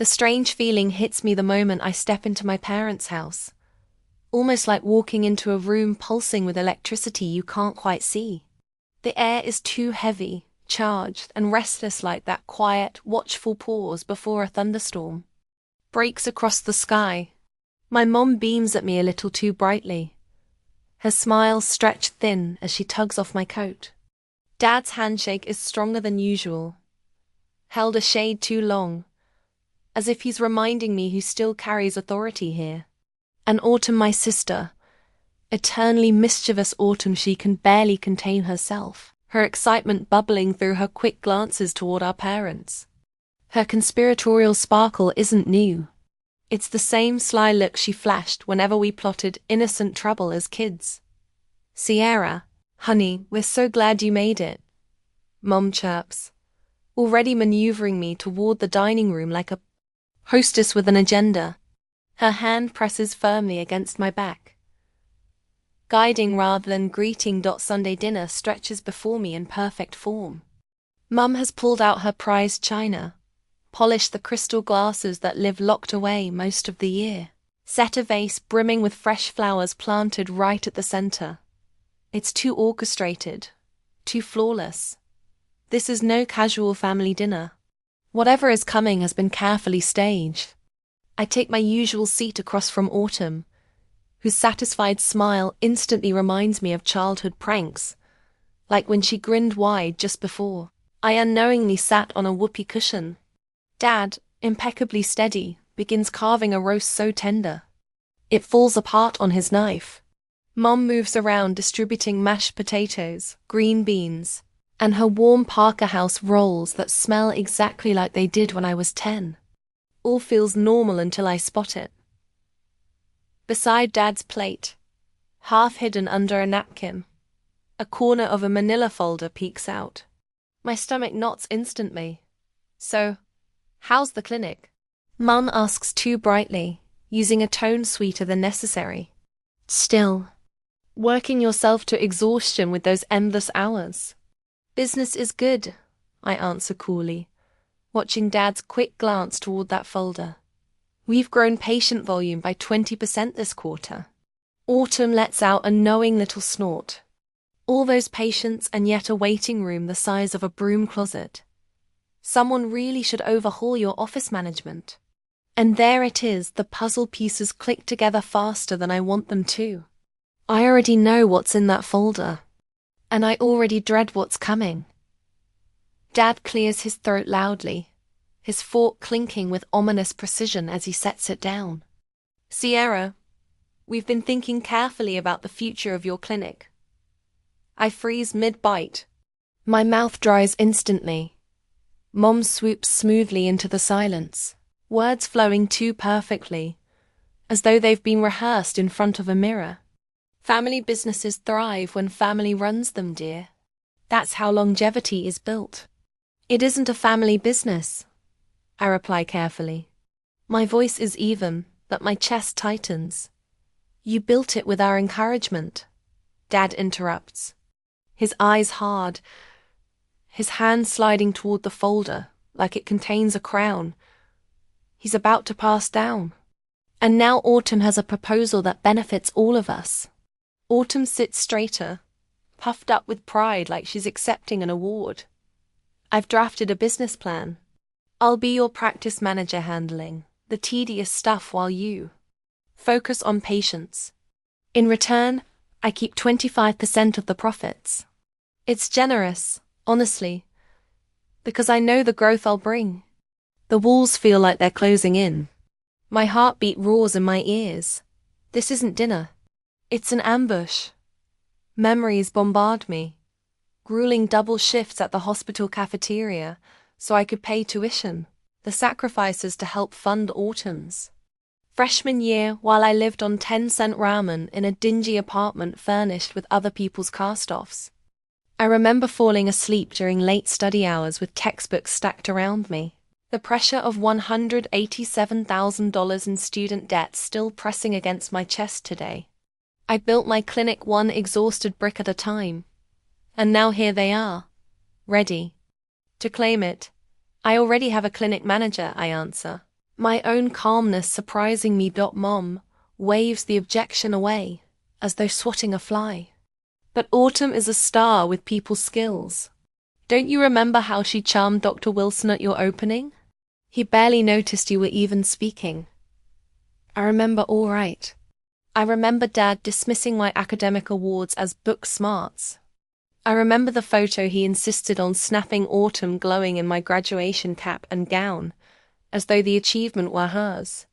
The strange feeling hits me the moment I step into my parents' house, almost like walking into a room pulsing with electricity you can't quite see. The air is too heavy, charged, and restless, like that quiet, watchful pause before a thunderstorm breaks across the sky. My mom beams at me a little too brightly, her smile stretched thin as she tugs off my coat. Dad's handshake is stronger than usual, held a shade too long, as if he's reminding me who still carries authority here. And Autumn, my sister, eternally mischievous Autumn, she can barely contain herself, her excitement bubbling through her quick glances toward our parents. Her conspiratorial sparkle isn't new. It's the same sly look she flashed whenever we plotted innocent trouble as kids. "Sierra, honey, we're so glad you made it," Mom chirps, already maneuvering me toward the dining room like a hostess with an agenda. Her hand presses firmly against my back, guiding rather than greeting. Sunday dinner stretches before me in perfect form. Mum has pulled out her prized china, polished the crystal glasses that live locked away most of the year, set a vase brimming with fresh flowers planted right at the center. It's too orchestrated, too flawless. This is no casual family dinner. Whatever is coming has been carefully staged. I take my usual seat across from Autumn, whose satisfied smile instantly reminds me of childhood pranks, like when she grinned wide just before I unknowingly sat on a whoopee cushion. Dad, impeccably steady, begins carving a roast so tender it falls apart on his knife. Mom moves around distributing mashed potatoes, green beans, and her warm Parker House rolls that smell exactly like they did when I was 10. All feels normal until I spot it. Beside Dad's plate, half hidden under a napkin, a corner of a manila folder peeks out. My stomach knots instantly. "So, how's the clinic?" Mum asks too brightly, using a tone sweeter than necessary. "Still working yourself to exhaustion with those endless hours." "Business is good," I answer coolly, watching Dad's quick glance toward that folder. "We've grown patient volume by 20% this quarter." Autumn lets out a knowing little snort. All those patients and yet a waiting room the size of a broom closet. Someone really should overhaul your office management. And there it is, the puzzle pieces click together faster than I want them to. I already know what's in that folder, and I already dread what's coming. Dad clears his throat loudly, his fork clinking with ominous precision as he sets it down. "Sierra, we've been thinking carefully about the future of your clinic." I freeze mid-bite. My mouth dries instantly. Mom swoops smoothly into the silence, words flowing too perfectly, as though they've been rehearsed in front of a mirror. "Family businesses thrive when family runs them, dear. That's how longevity is built." "It isn't a family business," I reply carefully. My voice is even, but my chest tightens. "You built it with our encouragement," Dad interrupts, his eyes hard, his hand sliding toward the folder like it contains a crown he's about to pass down. "And now Autumn has a proposal that benefits all of us." Autumn sits straighter, puffed up with pride like she's accepting an award. "I've drafted a business plan. I'll be your practice manager, handling the tedious stuff while you focus on patients. In return, I keep 25% of the profits." It's generous, honestly, because I know the growth I'll bring. The walls feel like they're closing in. My heartbeat roars in my ears. This isn't dinner. It's an ambush. Memories bombard me. Grueling double shifts at the hospital cafeteria so I could pay tuition. The sacrifices to help fund Autumn's freshman year while I lived on 10-cent ramen in a dingy apartment furnished with other people's cast-offs. I remember falling asleep during late study hours with textbooks stacked around me. The pressure of $187,000 in student debt still pressing against my chest today. I built my clinic one exhausted brick at a time. And now here they are, ready to claim it. "I already have a clinic manager," I answer, My own calmness surprising me. Mom waves the objection away, as though swatting a fly. But Autumn is a star with people skills. Don't you remember how she charmed Dr. Wilson at your opening? He barely noticed you were even speaking. I remember all right. I remember Dad dismissing my academic awards as book smarts. I remember the photo he insisted on snapping Autumn glowing in my graduation cap and gown, as though the achievement were hers.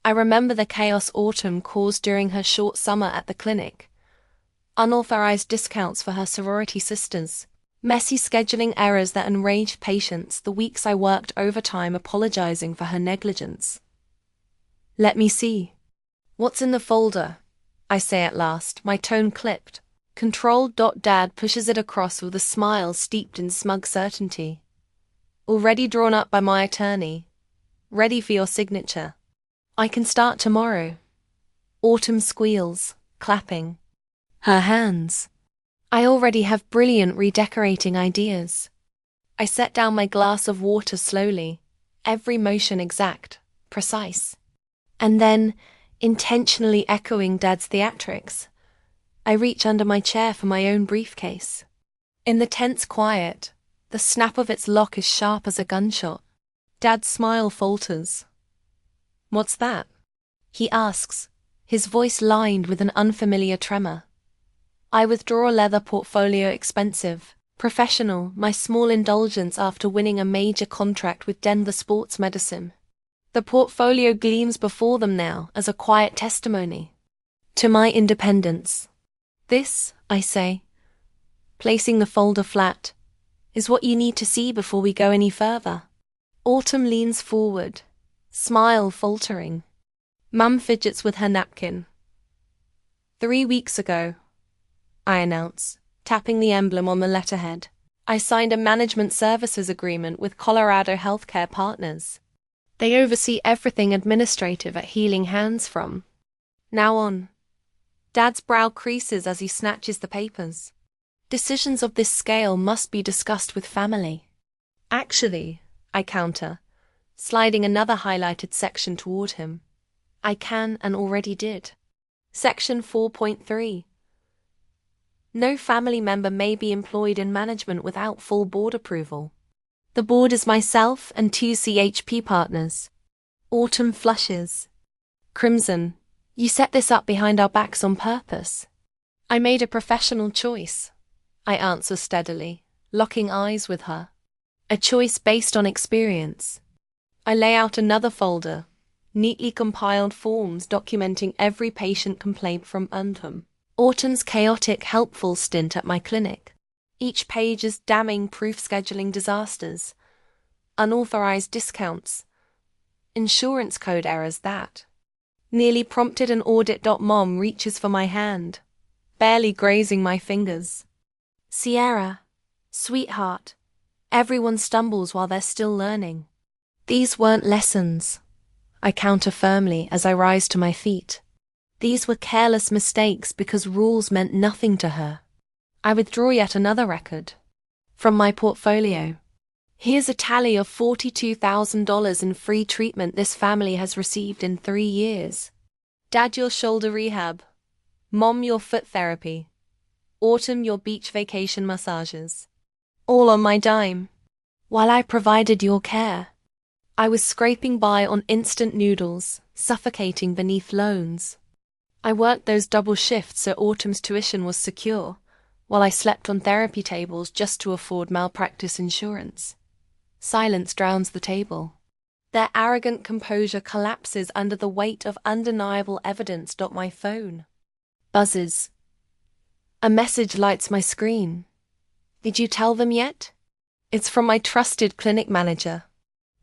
I remember the chaos Autumn caused during her short summer at the clinic. Unauthorized discounts for her sorority sisters, messy scheduling errors that enraged patients, the weeks I worked overtime apologizing for her negligence. Let me see. What's in the folder? I say at last, my tone clipped. Controlled. Dad pushes it across with a smile steeped in smug certainty. Already drawn up by my attorney. Ready for your signature. I can start tomorrow. Autumn squeals, clapping her hands. I already have brilliant redecorating ideas. I set down my glass of water slowly, every motion exact, precise. And then, intentionally echoing Dad's theatrics, I reach under my chair for my own briefcase. In the tense quiet, the snap of its lock is sharp as a gunshot. Dad's smile falters. What's that? He asks, his voice lined with an unfamiliar tremor. I withdraw a leather portfolio, expensive, professional, my small indulgence after winning a major contract with Denver Sports Medicine. The portfolio gleams before them now as a quiet testimony to my independence. This, I say, placing the folder flat, is what you need to see before we go any further. Autumn leans forward, smile faltering. Mum fidgets with her napkin. 3 weeks ago, I announce, tapping the emblem on the letterhead, I signed a management services agreement with Colorado Healthcare Partners. They oversee everything administrative at Healing Hands from now on. Dad's brow creases as he snatches the papers. Decisions of this scale must be discussed with family. Actually, I counter, sliding another highlighted section toward him. I can and already did. Section 4.3. No family member may be employed in management without full board approval. The board is myself and 2 CHP partners. Autumn flushes. Crimson, you set this up behind our backs on purpose. I made a professional choice, I answer steadily, locking eyes with her. A choice based on experience. I lay out another folder, neatly compiled forms documenting every patient complaint from Autumn's chaotic, helpful stint at my clinic. Each page is damning proof scheduling disasters, unauthorized discounts, insurance code errors that nearly prompted an audit. Mom reaches for my hand, barely grazing my fingers. Sierra, sweetheart, everyone stumbles while they're still learning. These weren't lessons, I counter firmly as I rise to my feet. These were careless mistakes because rules meant nothing to her. I withdraw yet another record from my portfolio. Here's a tally of $42,000 in free treatment this family has received in 3 years. Dad, your shoulder rehab. Mom, your foot therapy. Autumn, your beach vacation massages. All on my dime. While I provided your care, I was scraping by on instant noodles, suffocating beneath loans. I worked those double shifts so Autumn's tuition was secure, while I slept on therapy tables just to afford malpractice insurance. Silence drowns the table. Their arrogant composure collapses under the weight of undeniable evidence. My phone buzzes. A message lights my screen. Did you tell them yet? It's from my trusted clinic manager.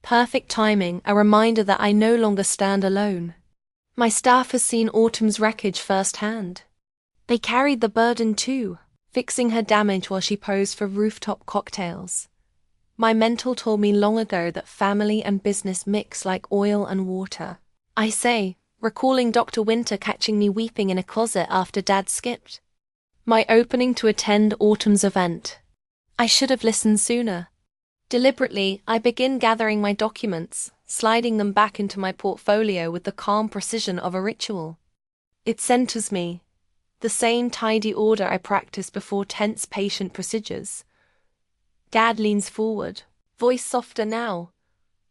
Perfect timing, a reminder that I no longer stand alone. My staff has seen Autumn's wreckage firsthand. They carried the burden too, fixing her damage while she posed for rooftop cocktails. My mentor told me long ago that family and business mix like oil and water. I say, recalling Dr. Winter catching me weeping in a closet after Dad skipped my opening to attend Autumn's event. I should have listened sooner. Deliberately, I begin gathering my documents, sliding them back into my portfolio with the calm precision of a ritual. It centers me, the same tidy order I practice before tense patient procedures. Dad leans forward, voice softer now,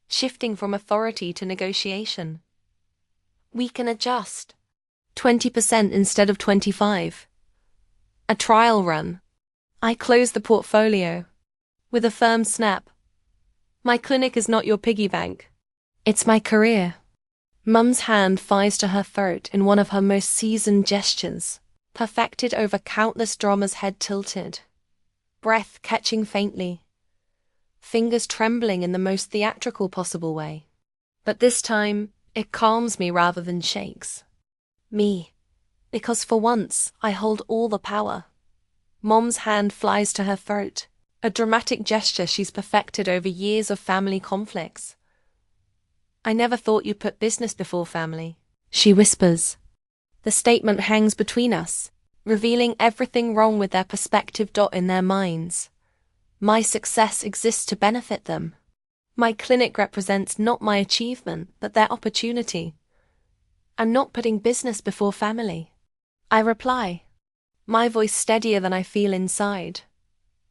shifting from authority to negotiation. We can adjust. 20% instead of 25. A trial run. I close the portfolio. With a firm snap. My clinic is not your piggy bank. It's my career. Mum's hand flies to her throat in one of her most seasoned gestures, perfected over countless dramas, head tilted. Breath catching faintly. Fingers trembling in the most theatrical possible way. But this time, it calms me rather than shakes. Me. Because for once, I hold all the power. Mom's hand flies to her throat, a dramatic gesture she's perfected over years of family conflicts. I never thought you'd put business before family, she whispers. The statement hangs between us, revealing everything wrong with their perspective. In their minds. My success exists to benefit them. My clinic represents not my achievement, but their opportunity. I'm not putting business before family. I reply, my voice steadier than I feel inside.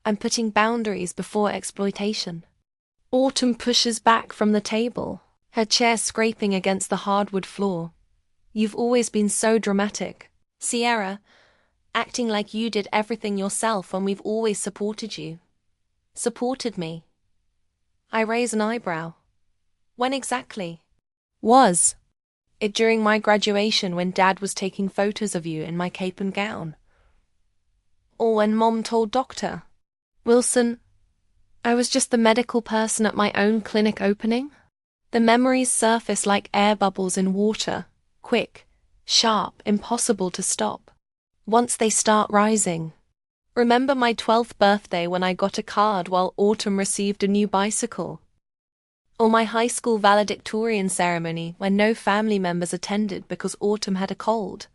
I'm putting boundaries before exploitation. Autumn pushes back from the table, her chair scraping against the hardwood floor. You've always been so dramatic, Sierra, acting like you did everything yourself when we've always supported you. Supported me. I raise an eyebrow. When exactly? Was it during my graduation when Dad was taking photos of you in my cape and gown? Or when Mom told Dr. Wilson I was just the medical person at my own clinic opening? The memories surface like air bubbles in water, quick, sharp, impossible to stop. Once they start rising. Remember my 12th birthday when I got a card while Autumn received a new bicycle? Or my high school valedictorian ceremony when no family members attended because Autumn had a cold?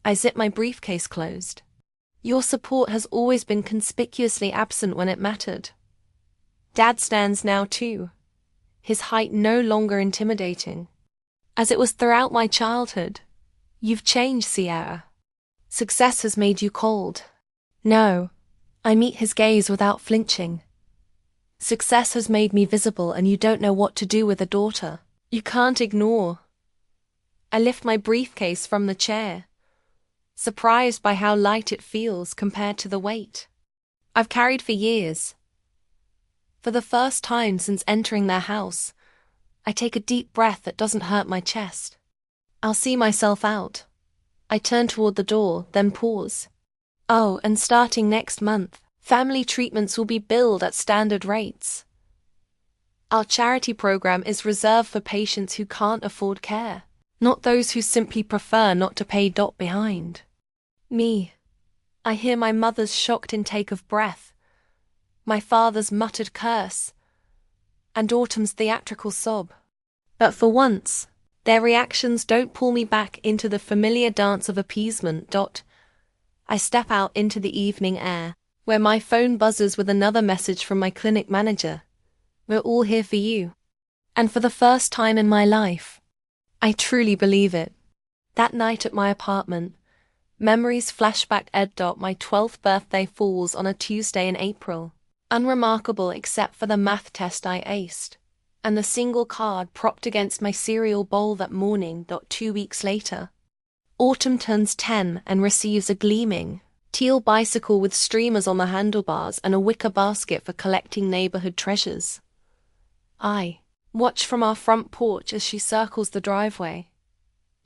I zip my briefcase closed. Your support has always been conspicuously absent when it mattered. Dad stands now too, his height no longer intimidating. As it was throughout my childhood. You've changed, Sierra. Success has made you cold. No, I meet his gaze without flinching. Success has made me visible and you don't know what to do with a daughter. You can't ignore. I lift my briefcase from the chair, surprised by how light it feels compared to the weight I've carried for years. For the first time since entering their house, I take a deep breath that doesn't hurt my chest. I'll see myself out. I turn toward the door, then pause. Oh, and starting next month, family treatments will be billed at standard rates. Our charity program is reserved for patients who can't afford care, not those who simply prefer not to pay. Behind me, I hear my mother's shocked intake of breath, my father's muttered curse, and Autumn's theatrical sob. But for once, their reactions don't pull me back into the familiar dance of appeasement. I step out into the evening air, where my phone buzzes with another message from my clinic manager. We're all here for you. And for the first time in my life, I truly believe it. That night at my apartment, memories flash back. My 12th birthday falls on a Tuesday in April. Unremarkable except for the math test I aced, and the single card propped against my cereal bowl that morning. 2 weeks later, Autumn turns 10 and receives a gleaming, teal bicycle with streamers on the handlebars and a wicker basket for collecting neighborhood treasures. I watch from our front porch as she circles the driveway,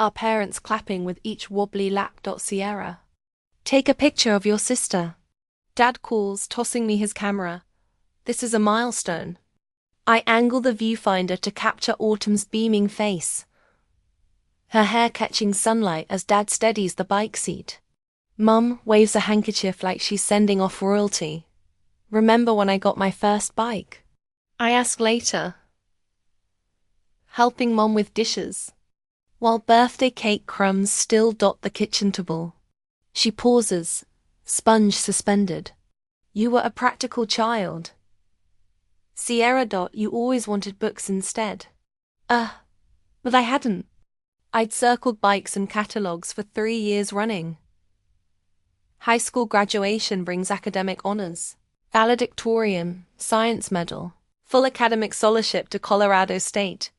our parents clapping with each wobbly lap. Sierra, take a picture of your sister. Dad calls, tossing me his camera. This is a milestone. I angle the viewfinder to capture Autumn's beaming face, her hair catching sunlight as Dad steadies the bike seat. Mum waves a handkerchief like she's sending off royalty. Remember when I got my first bike? I ask later, helping Mom with dishes, while birthday cake crumbs still dot the kitchen table. She pauses, sponge suspended. You were a practical child. Sierra. You always wanted books instead. But I hadn't. I'd circled bikes and catalogues for 3 years running. High school graduation brings academic honors, valedictorian, science medal, full academic scholarship to Colorado State.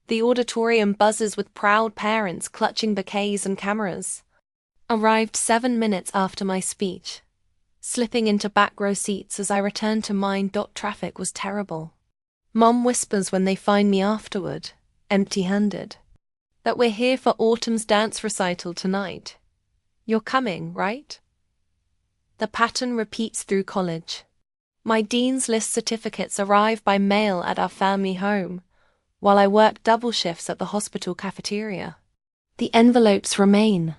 The auditorium buzzes with proud parents clutching bouquets and cameras. Arrived 7 minutes after my speech, slipping into back row seats as I returned to mine. Traffic was terrible. Mom whispers when they find me afterward, empty-handed, that we're here for Autumn's dance recital tonight. You're coming, right? The pattern repeats through college. My Dean's List certificates arrive by mail at our family home, while I work double shifts at the hospital cafeteria. The envelopes remain,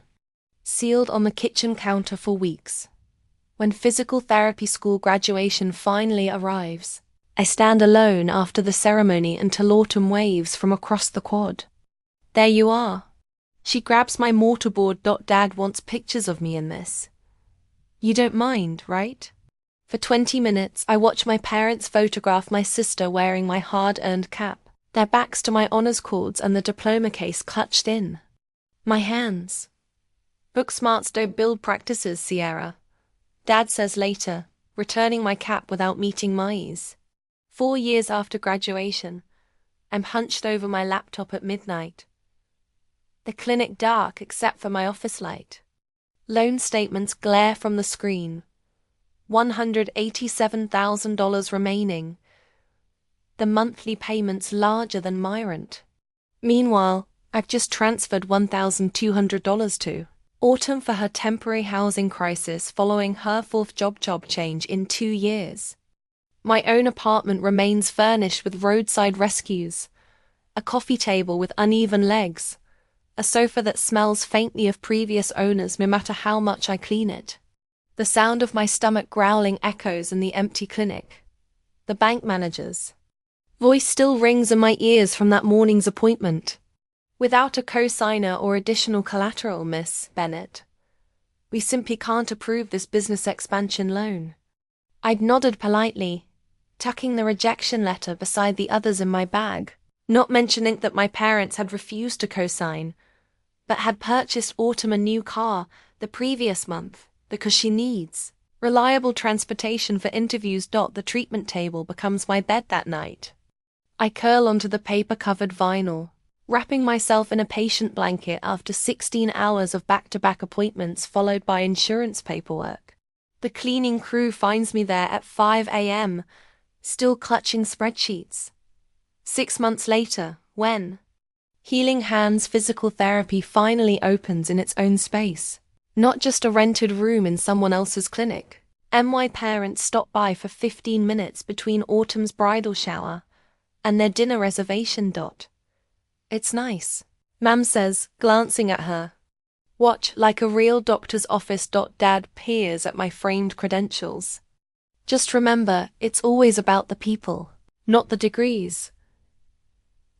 sealed on the kitchen counter for weeks. When physical therapy school graduation finally arrives, I stand alone after the ceremony until Autumn waves from across the quad. There you are. She grabs my mortarboard. Dad wants pictures of me in this. You don't mind, right? For 20 minutes, I watch my parents photograph my sister wearing my hard-earned cap, their backs to my honors cords and the diploma case clutched in. My hands. Book smarts don't build practices, Sierra. Dad says later, returning my cap without meeting my ease. 4 years after graduation, I'm hunched over my laptop at midnight. The clinic dark except for my office light. Loan statements glare from the screen. $187,000 remaining. The monthly payments larger than my rent. Meanwhile, I've just transferred $1,200 to Autumn for her temporary housing crisis following her 4th job change in 2 years. My own apartment remains furnished with roadside rescues, a coffee table with uneven legs, a sofa that smells faintly of previous owners no matter how much I clean it. The sound of my stomach growling echoes in the empty clinic. The bank manager's voice still rings in my ears from that morning's appointment. Without a cosigner or additional collateral, Miss Bennett, we simply can't approve this business expansion loan. I'd nodded politely, tucking the rejection letter beside the others in my bag, not mentioning that my parents had refused to cosign, but had purchased Autumn a new car the previous month because she needs reliable transportation for interviews. The treatment table becomes my bed that night. I curl onto the paper-covered vinyl, wrapping myself in a patient blanket after 16 hours of back-to-back appointments followed by insurance paperwork. The cleaning crew finds me there at 5 a.m., still clutching spreadsheets. 6 months later, when Healing Hands Physical Therapy finally opens in its own space, not just a rented room in someone else's clinic, my parents stop by for 15 minutes between Autumn's bridal shower and their dinner reservation. It's nice, Mam says, glancing at her. Watch like a real doctor's office. Dad peers at my framed credentials. Just remember, it's always about the people, not the degrees.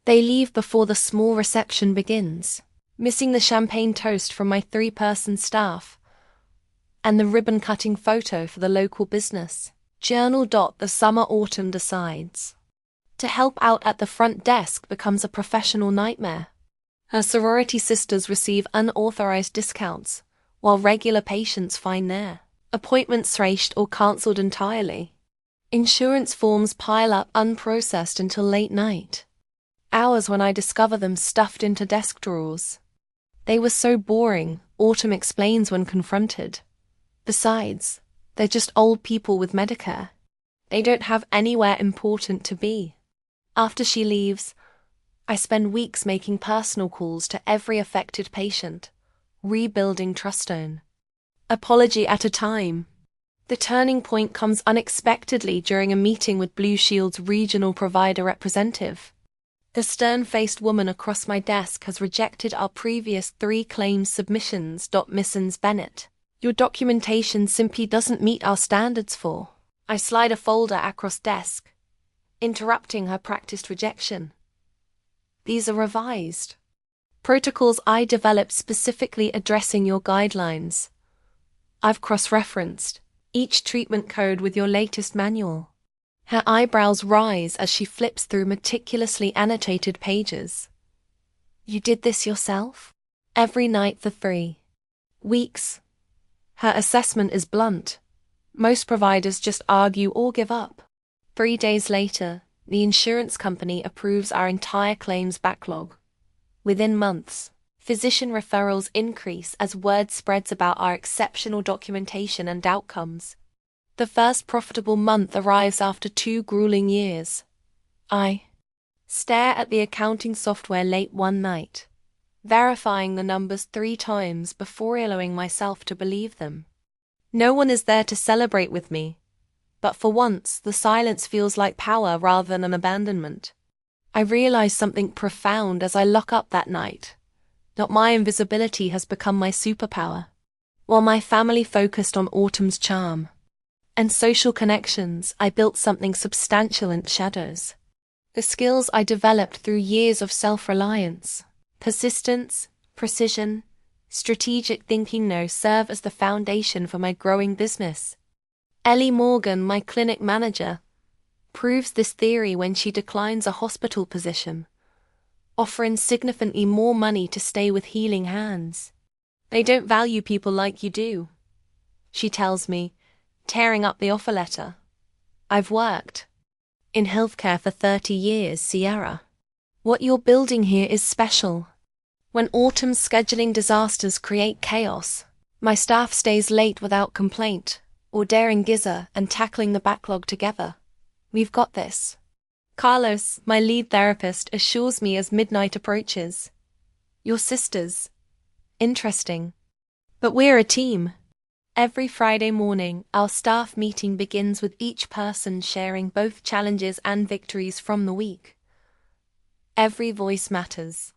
They leave before the small reception begins, missing the champagne toast from my 3-person staff and the ribbon-cutting photo for the local business journal. The summer-autumn decides to help out at the front desk becomes a professional nightmare. Her sorority sisters receive unauthorized discounts, while regular patients find their appointments thrashed or cancelled entirely. Insurance forms pile up unprocessed until late night. Hours when I discover them stuffed into desk drawers. They were so boring, Autumn explains when confronted. Besides, they're just old people with Medicare. They don't have anywhere important to be. After she leaves, I spend weeks making personal calls to every affected patient, rebuilding trust. Apology at a time. The turning point comes unexpectedly during a meeting with Blue Shield's regional provider representative. The stern-faced woman across my desk has rejected our previous 3 claims submissions. Mrs. Bennett, your documentation simply doesn't meet our standards for. I slide a folder across desk, interrupting her practiced rejection. These are revised protocols I developed specifically addressing your guidelines. I've cross-referenced each treatment code with your latest manual. Her eyebrows rise as she flips through meticulously annotated pages. You did this yourself? Every night for 3 weeks. Her assessment is blunt. Most providers just argue or give up. 3 days later, the insurance company approves our entire claims backlog. Within months, physician referrals increase as word spreads about our exceptional documentation and outcomes. The first profitable month arrives after 2 grueling years. I stare at the accounting software late one night, verifying the numbers 3 times before allowing myself to believe them. No one is there to celebrate with me, but for once the silence feels like power rather than an abandonment. I realize something profound as I lock up that night. Not my invisibility has become my superpower, while my family focused on autumn's charm and social connections, I built something substantial in shadows. The skills I developed through years of self-reliance, persistence, precision, strategic thinking now serve as the foundation for my growing business. Ellie Morgan, my clinic manager, proves this theory when she declines a hospital position, offering significantly more money to stay with healing hands. They don't value people like you do, she tells me, tearing up the offer letter. I've worked in healthcare for 30 years, Sierra. What you're building here is special. When autumn's scheduling disasters create chaos, my staff stays late without complaint, or daring gizzard and tackling the backlog together. We've got this. Carlos, my lead therapist, assures me as midnight approaches. Your sisters. Interesting. But we're a team. Every Friday morning, our staff meeting begins with each person sharing both challenges and victories from the week. Every voice matters.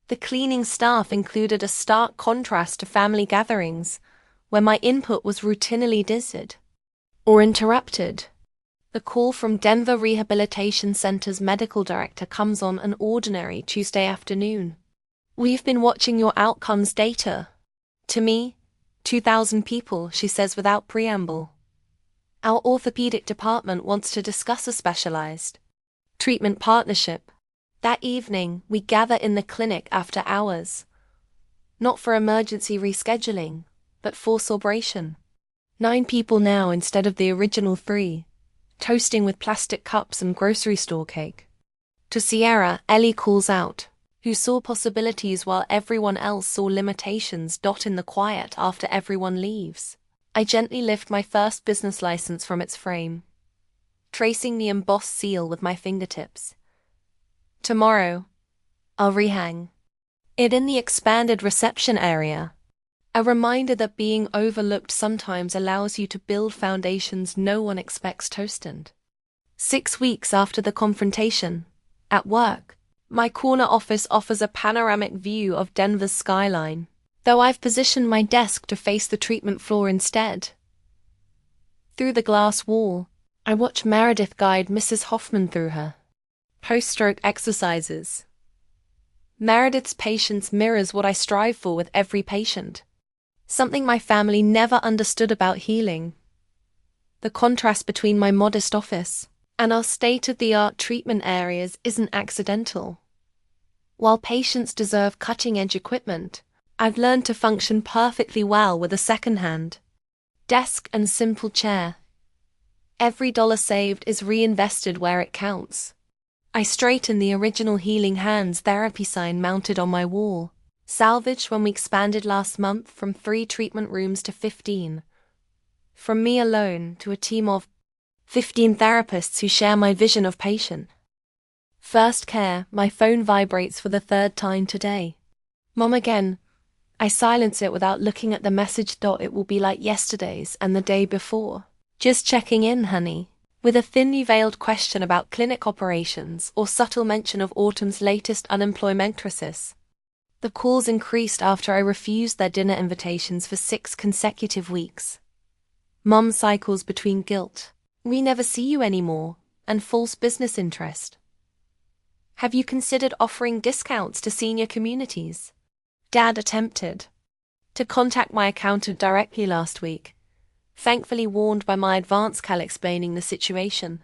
The cleaning staff included a stark contrast to family gatherings, where my input was routinely dissed or interrupted. The call from Denver Rehabilitation Center's medical director comes on an ordinary Tuesday afternoon. We've been watching your outcomes data. To me, 2,000 people, she says without preamble. Our orthopedic department wants to discuss a specialized treatment partnership. That evening, we gather in the clinic after hours. Not for emergency rescheduling, but for celebration. 9 people now instead of the original 3, toasting with plastic cups and grocery store cake. To Sierra, Ellie calls out, who saw possibilities while everyone else saw limitations dot in the quiet after everyone leaves. I gently lift my first business license from its frame, tracing the embossed seal with my fingertips. Tomorrow, I'll rehang it in the expanded reception area. A reminder that being overlooked sometimes allows you to build foundations no one expects toasted. 6 weeks after the confrontation, at work, my corner office offers a panoramic view of Denver's skyline, though I've positioned my desk to face the treatment floor instead. Through the glass wall, I watch Meredith guide Mrs. Hoffman through her post-stroke exercises. Meredith's patience mirrors what I strive for with every patient, something my family never understood about healing. The contrast between my modest office and our state-of-the-art treatment areas isn't accidental. While patients deserve cutting-edge equipment, I've learned to function perfectly well with a second-hand desk and simple chair. Every dollar saved is reinvested where it counts. I straighten the original Healing Hands therapy sign mounted on my wall, salvaged when we expanded last month from 3 treatment rooms to 15. From me alone to a team of 15 therapists who share my vision of patient first care. My phone vibrates for the 3rd time today. Mom again. I silence it without looking at the message. It will be like yesterday's and the day before. Just checking in, honey. With a thinly veiled question about clinic operations or subtle mention of autumn's latest unemployment crisis. The calls increased after I refused their dinner invitations for 6 consecutive weeks. Mom cycles between guilt, we never see you anymore, and false business interest. Have you considered offering discounts to senior communities? Dad attempted to contact my accountant directly last week, thankfully warned by my advance cal explaining the situation.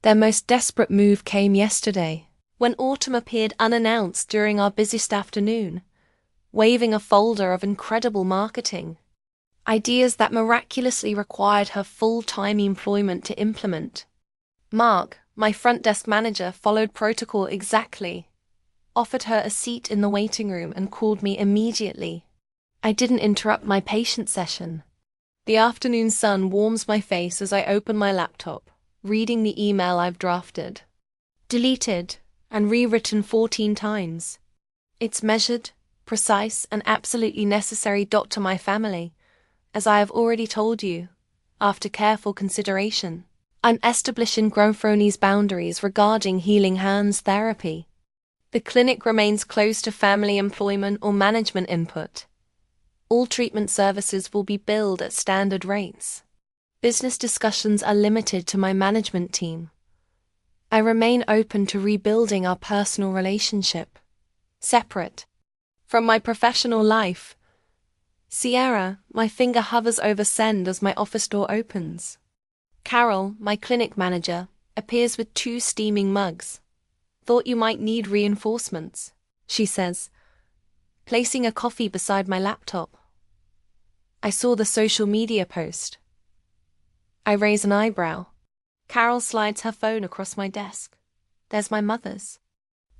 Their most desperate move came yesterday, when Autumn appeared unannounced during our busiest afternoon, waving a folder of incredible marketing ideas that miraculously required her full-time employment to implement. Mark, my front desk manager, followed protocol exactly, offered her a seat in the waiting room and called me immediately. I didn't interrupt my patient session. The afternoon sun warms my face as I open my laptop, reading the email I've drafted, deleted, and rewritten 14 times. It's measured, precise, and absolutely necessary. To my family, as I have already told you, after careful consideration, I'm establishing Growthroni's boundaries regarding Healing Hands therapy. The clinic remains closed to family employment or management input. All treatment services will be billed at standard rates. Business discussions are limited to my management team. I remain open to rebuilding our personal relationship, separate from my professional life. Sierra, my finger hovers over send as my office door opens. Carol, my clinic manager, appears with 2 steaming mugs. Thought you might need reinforcements, she says, placing a coffee beside my laptop. I saw the social media post. I raise an eyebrow. Carol slides her phone across my desk. There's my mother's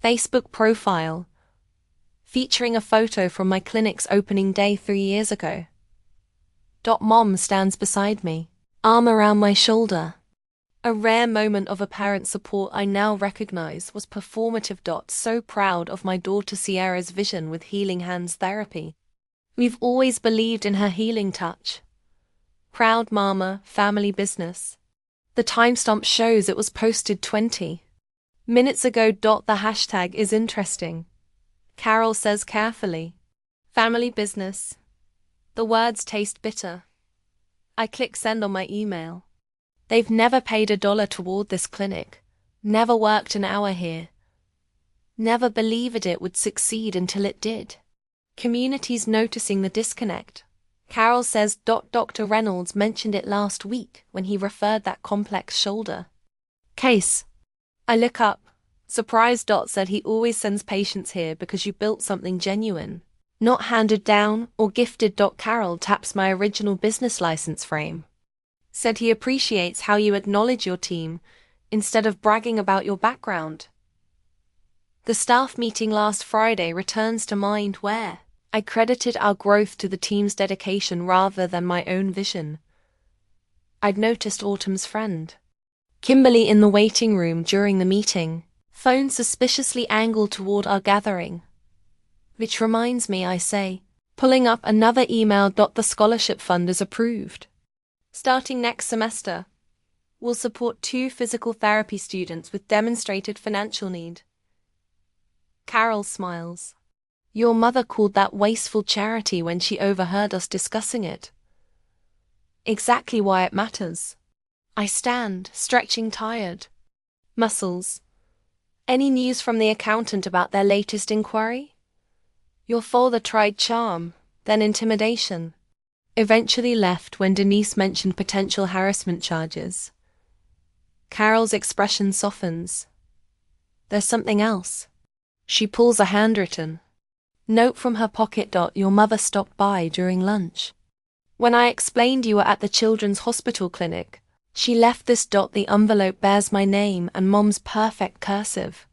Facebook profile, featuring a photo from my clinic's opening day 3 years ago. Mom stands beside me, arm around my shoulder. A rare moment of apparent support I now recognize was performative. So proud of my daughter Sierra's vision with Healing Hands therapy. We've always believed in her healing touch. Proud mama, family business. The timestamp shows it was posted 20 minutes ago. The hashtag is interesting. Carol says carefully. Family business. The words taste bitter. I click send on my email. They've never paid $1 toward this clinic, never worked an hour here. Never believed it would succeed until it did. Community's noticing the disconnect. Carol says Dr. Reynolds mentioned it last week when he referred that complex shoulder case. I look up. Surprised. Said he always sends patients here because you built something genuine, not handed down or gifted. Carol taps my original business license frame. Said he appreciates how you acknowledge your team instead of bragging about your background. The staff meeting last Friday returns to mind where I credited our growth to the team's dedication rather than my own vision. I'd noticed Autumn's friend, Kimberly, in the waiting room during the meeting, phone suspiciously angled toward our gathering. Which reminds me, I say, pulling up another email. The scholarship fund is approved. Starting next semester, we'll support 2 physical therapy students with demonstrated financial need. Carol smiles. Your mother called that wasteful charity when she overheard us discussing it. Exactly why it matters. I stand, stretching tired. Muscles. Any news from the accountant about their latest inquiry? Your father tried charm, then intimidation. Eventually left when Denise mentioned potential harassment charges. Carol's expression softens. There's something else. She pulls a handwritten note from her pocket. Your mother stopped by during lunch. When I explained you were at the children's hospital clinic, she left this. The envelope bears my name and Mom's perfect cursive.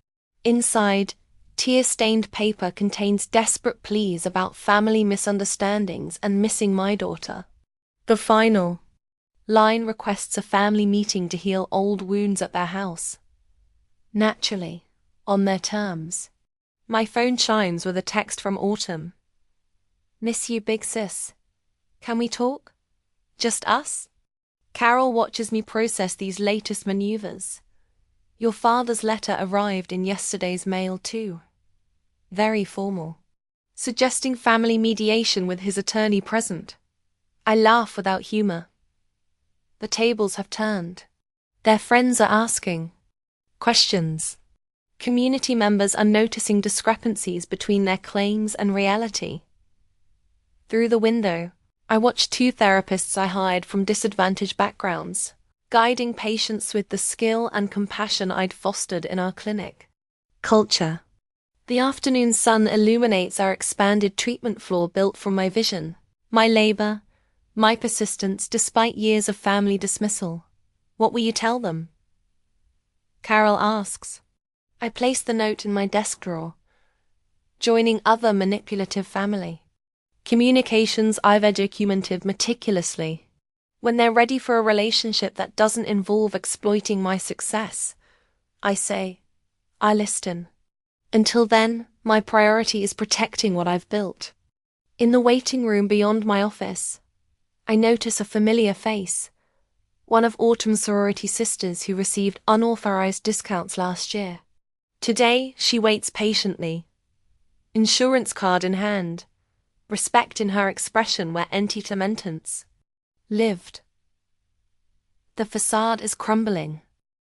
Inside, tear-stained paper contains desperate pleas about family misunderstandings and missing my daughter. The final line requests a family meeting to heal old wounds at their house. Naturally, on their terms. My phone chimes with a text from Autumn. Miss you, big sis. Can we talk? Just us? Carol watches me process these latest maneuvers. Your father's letter arrived in yesterday's mail too. Very formal. Suggesting family mediation with his attorney present. I laugh without humor. The tables have turned. Their friends are asking questions. Community members are noticing discrepancies between their claims and reality. Through the window, I watch 2 therapists I hired from disadvantaged backgrounds guiding patients with the skill and compassion I'd fostered in our clinic. Culture. The afternoon sun illuminates our expanded treatment floor built from my vision, my labor, my persistence despite years of family dismissal. What will you tell them? Carol asks. I place the note in my desk drawer. Joining other manipulative family. Communications I've documented meticulously. When they're ready for a relationship that doesn't involve exploiting my success, I say, I listen. Until then, my priority is protecting what I've built. In the waiting room beyond my office, I notice a familiar face. One of Autumn's sorority sisters who received unauthorized discounts last year. Today, she waits patiently. Insurance card in hand. Respect in her expression where anti-lamentance lived. The facade is crumbling.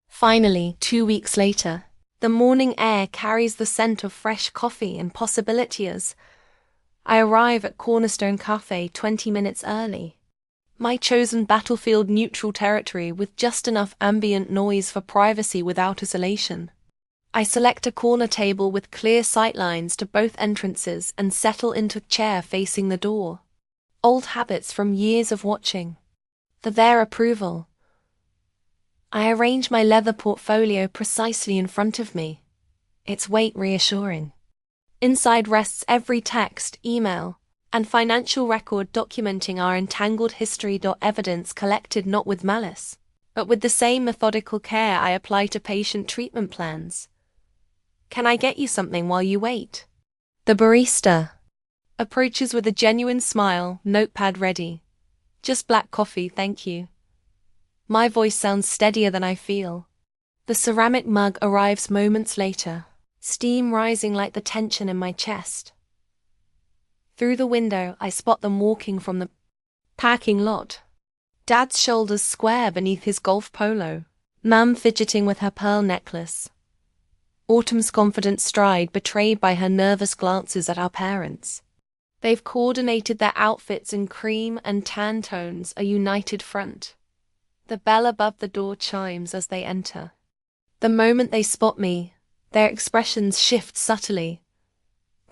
Finally, 2 weeks later, the morning air carries the scent of fresh coffee and possibilities. I arrive at Cornerstone Cafe 20 minutes early. My chosen battlefield neutral territory with just enough ambient noise for privacy without isolation. I select a corner table with clear sightlines to both entrances and settle into a chair facing the door. Old habits from years of watching. For their approval. I arrange my leather portfolio precisely in front of me, its weight reassuring. Inside rests every text, email, and financial record documenting our entangled history. Evidence collected not with malice, but with the same methodical care I apply to patient treatment plans. Can I get you something while you wait? The barista approaches with a genuine smile, notepad ready. Just black coffee, thank you. My voice sounds steadier than I feel. The ceramic mug arrives moments later, steam rising like the tension in my chest. Through the window, I spot them walking from the parking lot. Dad's shoulders square beneath his golf polo, Mum fidgeting with her pearl necklace. Autumn's confident stride betrayed by her nervous glances at our parents. They've coordinated their outfits in cream and tan tones, a united front. The bell above the door chimes as they enter. The moment they spot me, their expressions shift subtly.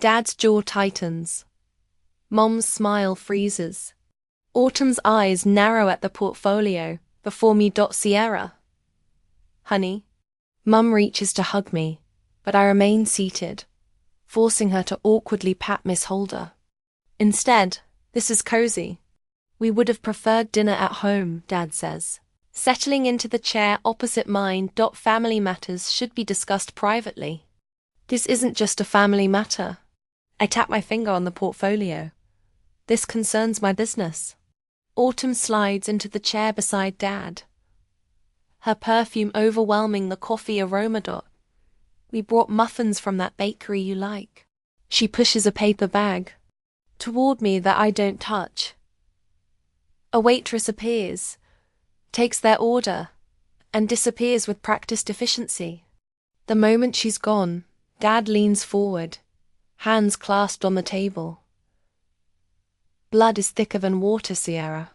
Dad's jaw tightens. Mom's smile freezes. Autumn's eyes narrow at the portfolio. Before me. Sierra. Honey. Mum reaches to hug me, but I remain seated, forcing her to awkwardly pat Miss Holder. Instead, this is cozy. We would have preferred dinner at home, Dad says. Settling into the chair opposite mine. Family matters should be discussed privately. This isn't just a family matter. I tap my finger on the portfolio. This concerns my business. Autumn slides into the chair beside Dad. Her perfume overwhelming the coffee aroma. We brought muffins from that bakery you like. She pushes a paper bag toward me that I don't touch. A waitress appears, takes their order, and disappears with practiced efficiency. The moment she's gone, Dad leans forward, hands clasped on the table. Blood is thicker than water, Sierra.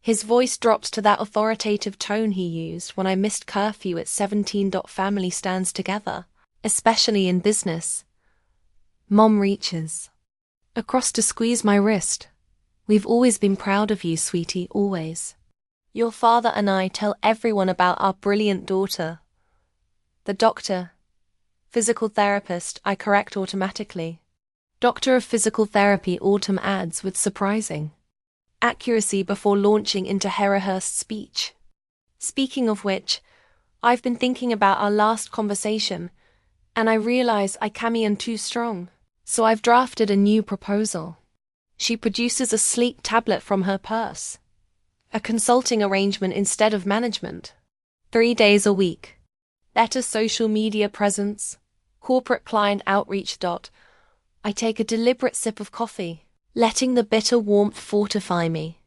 His voice drops to that authoritative tone he used when I missed curfew at 17. Family stands together, especially in business. Mom reaches across to squeeze my wrist. We've always been proud of you, sweetie, always. Your father and I tell everyone about our brilliant daughter. The doctor, physical therapist, I correct automatically. Doctor of physical therapy, Autumn adds with surprising accuracy before launching into her rehearsed speech. Speaking of which, I've been thinking about our last conversation, and I realize I came in too strong, so I've drafted a new proposal. She produces a sleek tablet from her purse. A consulting arrangement instead of management. 3 days a week. Better social media presence. Corporate client outreach. I take a deliberate sip of coffee, letting the bitter warmth fortify me.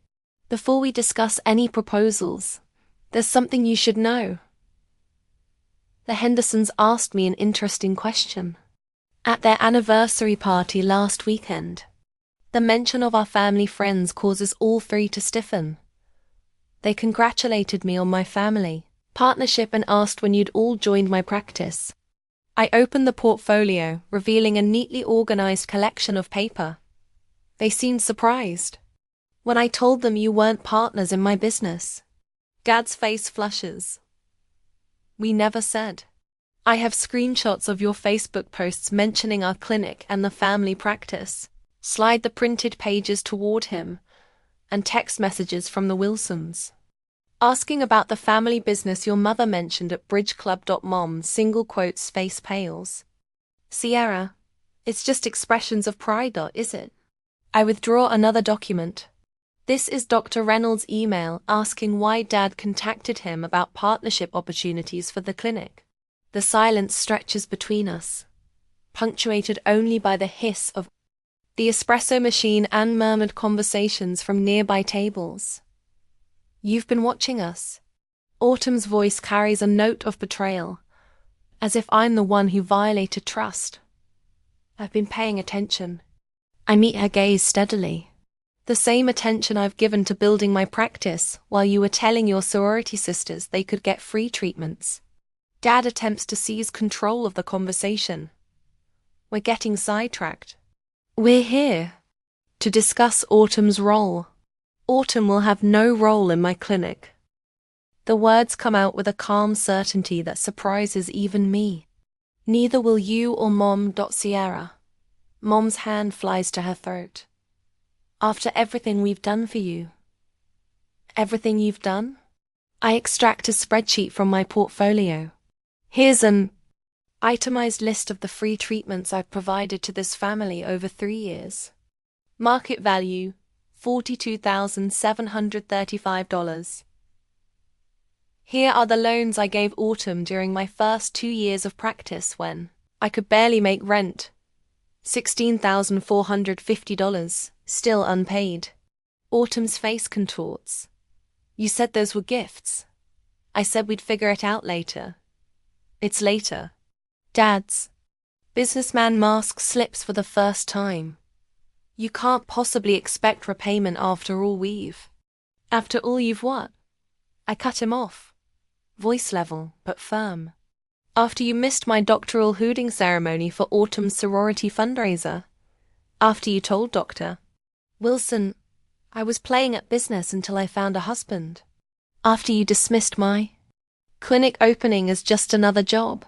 Before we discuss any proposals, there's something you should know. The Hendersons asked me an interesting question. At their anniversary party last weekend, the mention of our family friends causes all three to stiffen. They congratulated me on my family partnership and asked when you'd all joined my practice. I opened the portfolio, revealing a neatly organized collection of paper. They seemed surprised when I told them you weren't partners in my business. Dad's face flushes. We never said. I have screenshots of your Facebook posts mentioning our clinic and the family practice. Slide the printed pages toward him, and text messages from the Wilsons asking about the family business your mother mentioned at bridgeclub.mom, single quotes, face pales. Sierra, it's just expressions of pride, is it? I withdraw another document. This is Dr. Reynolds' email asking why Dad contacted him about partnership opportunities for the clinic. The silence stretches between us, punctuated only by the hiss of the espresso machine and murmured conversations from nearby tables. You've been watching us. Autumn's voice carries a note of betrayal, as if I'm the one who violated trust. I've been paying attention. I meet her gaze steadily. The same attention I've given to building my practice while you were telling your sorority sisters they could get free treatments. Dad attempts to seize control of the conversation. We're getting sidetracked. We're here to discuss Autumn's role. Autumn will have no role in my clinic. The words come out with a calm certainty that surprises even me. Neither will you or Mom. Sierra. Mom's hand flies to her throat. After everything we've done for you. Everything you've done? I extract a spreadsheet from my portfolio. Here's an itemized list of the free treatments I've provided to this family over 3 years. Market value, $42,735. Here are the loans I gave Autumn during my first 2 years of practice when I could barely make rent. $16,450, still unpaid. Autumn's face contorts. You said those were gifts. I said we'd figure it out later. It's later. Dad's businessman mask slips for the first time. You can't possibly expect repayment after all you've what? I cut him off. Voice level, but firm. After you missed my doctoral hooting ceremony for Autumn's sorority fundraiser. After you told Dr. Wilson I was playing at business until I found a husband. After you dismissed my clinic opening as just another job.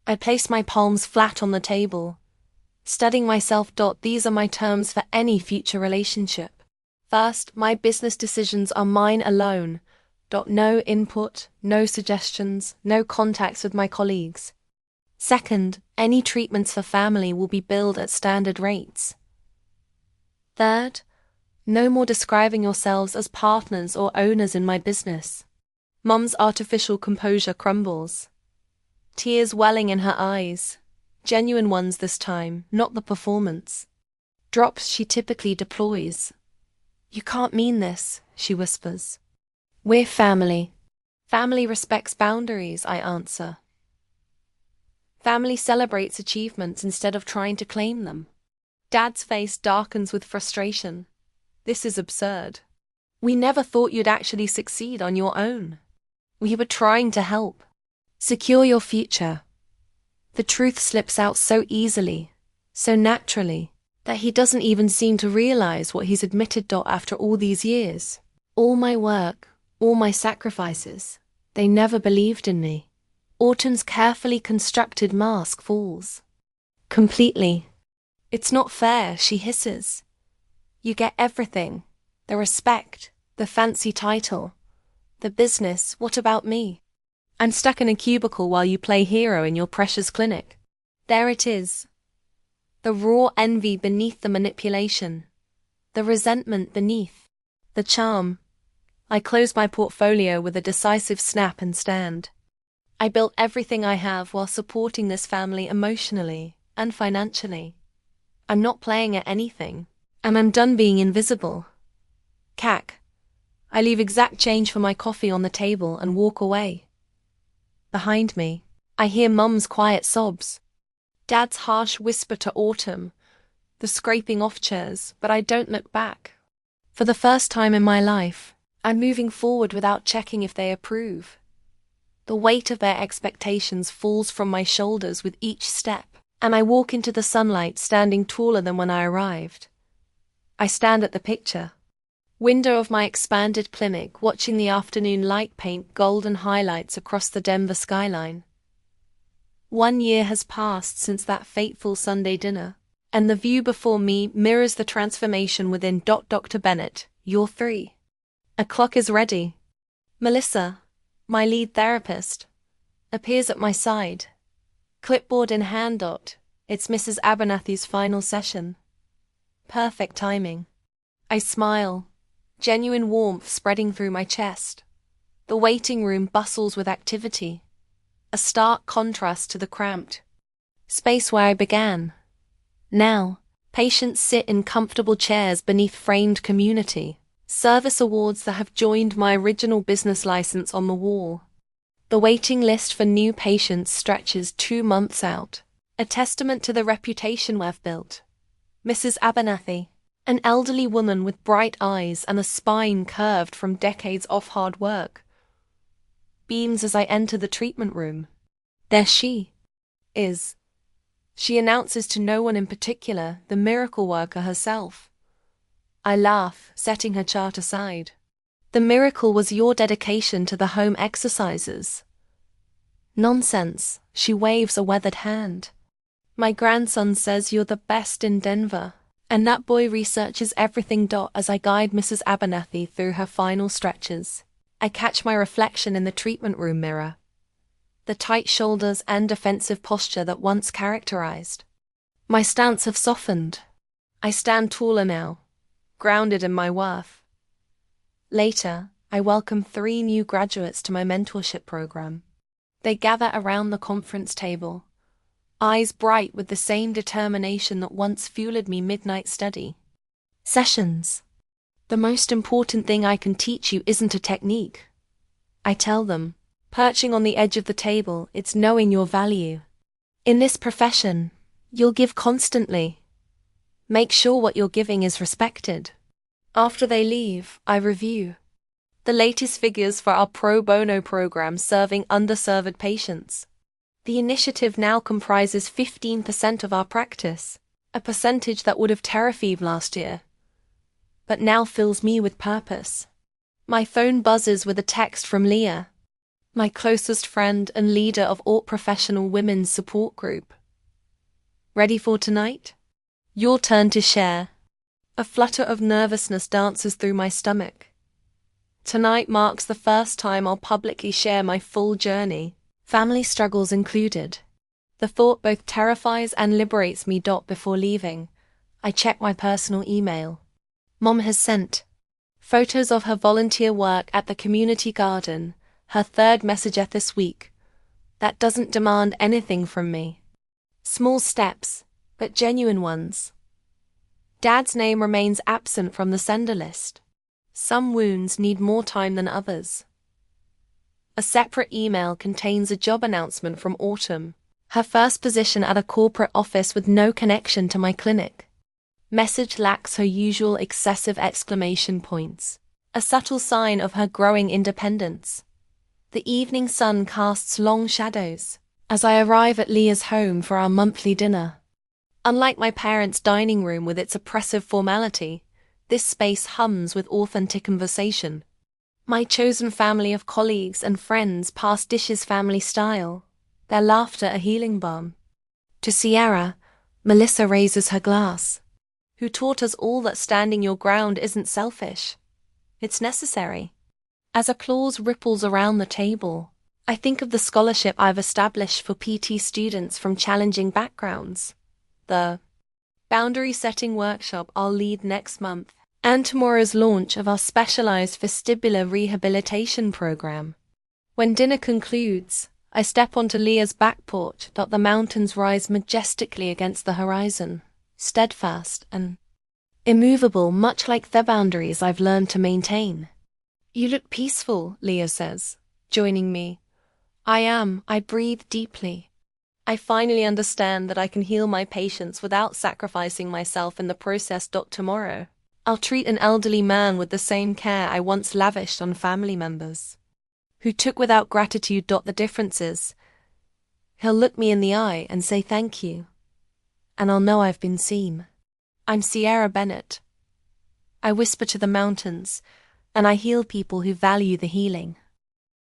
I placed my palms flat on the table, studying myself. These are my terms for any future relationship. First, my business decisions are mine alone. No input, no suggestions, no contacts with my colleagues. Second, any treatments for family will be billed at standard rates. Third, no more describing yourselves as partners or owners in my business. Mom's artificial composure crumbles. Tears welling in her eyes. Genuine ones this time, not the performance. Drops she typically deploys. You can't mean this, she whispers. We're family. Family respects boundaries, I answer. Family celebrates achievements instead of trying to claim them. Dad's face darkens with frustration. This is absurd. We never thought you'd actually succeed on your own. We were trying to help. Secure your future. The truth slips out so easily, so naturally, that he doesn't even seem to realize what he's admitted. After all these years, all my work, all my sacrifices, they never believed in me. Autumn's carefully constructed mask falls. Completely. It's not fair, she hisses. You get everything. The respect, the fancy title, the business. What about me? I'm stuck in a cubicle while you play hero in your precious clinic. There it is. The raw envy beneath the manipulation. The resentment beneath the charm. I close my portfolio with a decisive snap and stand. I built everything I have while supporting this family emotionally and financially. I'm not playing at anything, and I'm done being invisible. Cack. I leave exact change for my coffee on the table and walk away. Behind me, I hear Mum's quiet sobs. Dad's harsh whisper to Autumn, the scraping off chairs, but I don't look back. For the first time in my life, I'm moving forward without checking if they approve. The weight of their expectations falls from my shoulders with each step, and I walk into the sunlight standing taller than when I arrived. I stand at the picture window of my expanded clinic, watching the afternoon light paint golden highlights across the Denver skyline. 1 year has passed since that fateful Sunday dinner, and the view before me mirrors the transformation within. Dr. Bennett, you're 3. A clock is ready. Melissa, my lead therapist, appears at my side, clipboard in hand. It's Mrs. Abernathy's final session. Perfect timing. I smile, genuine warmth spreading through my chest. The waiting room bustles with activity, a stark contrast to the cramped space where I began. Now, patients sit in comfortable chairs beneath framed community service awards that have joined my original business license on the wall. The waiting list for new patients stretches 2 months out, a testament to the reputation we've built. Mrs. Abernathy, an elderly woman with bright eyes and a spine curved from decades of hard work, beams as I enter the treatment room. There she is. She announces to no one in particular, the miracle worker herself. I laugh, setting her chart aside. The miracle was your dedication to the home exercises. Nonsense, she waves a weathered hand. My grandson says you're the best in Denver, and that boy researches everything. As I guide Mrs. Abernathy through her final stretches, I catch my reflection in the treatment room mirror. The tight shoulders and defensive posture that once characterized my stance have softened. I stand taller now, grounded in my worth. Later, I welcome 3 new graduates to my mentorship program. They gather around the conference table, eyes bright with the same determination that once fueled me midnight study sessions. The most important thing I can teach you isn't a technique, I tell them, perching on the edge of the table. It's knowing your value. In this profession, you'll give constantly. Make sure what you're giving is respected. After they leave, I review the latest figures for our pro bono program serving underserved patients. The initiative now comprises 15% of our practice, a percentage that would have terrified last year, but now fills me with purpose. My phone buzzes with a text from Leah, my closest friend and leader of all professional women's support group. Ready for tonight? Your turn to share. A flutter of nervousness dances through my stomach. Tonight marks the first time I'll publicly share my full journey, family struggles included. The thought both terrifies and liberates me. Before leaving, I check my personal email. Mom has sent photos of her volunteer work at the community garden, her 3rd message this week. That doesn't demand anything from me. Small steps, but genuine ones. Dad's name remains absent from the sender list. Some wounds need more time than others. A separate email contains a job announcement from Autumn, her first position at a corporate office with no connection to my clinic. Message lacks her usual excessive exclamation points, a subtle sign of her growing independence. The evening sun casts long shadows as I arrive at Leah's home for our monthly dinner. Unlike my parents' dining room with its oppressive formality, this space hums with authentic conversation. My chosen family of colleagues and friends pass dishes family style, their laughter a healing balm. To Sierra, Melissa raises her glass, who taught us all that standing your ground isn't selfish. It's necessary. As applause ripples around the table, I think of the scholarship I've established for PT students from challenging backgrounds, the boundary setting workshop I'll lead next month, and tomorrow's launch of our specialized vestibular rehabilitation program. When dinner concludes, I step onto Leah's back porch. The mountains rise majestically against the horizon, steadfast and immovable, much like the boundaries I've learned to maintain. You look peaceful, Leah says, joining me. I am. I breathe deeply. I finally understand that I can heal my patients without sacrificing myself in the process. Tomorrow, I'll treat an elderly man with the same care I once lavished on family members, who took without gratitude the differences. He'll look me in the eye and say thank you, and I'll know I've been seen. I'm Sierra Bennett. I whisper to the mountains, and I heal people who value the healing.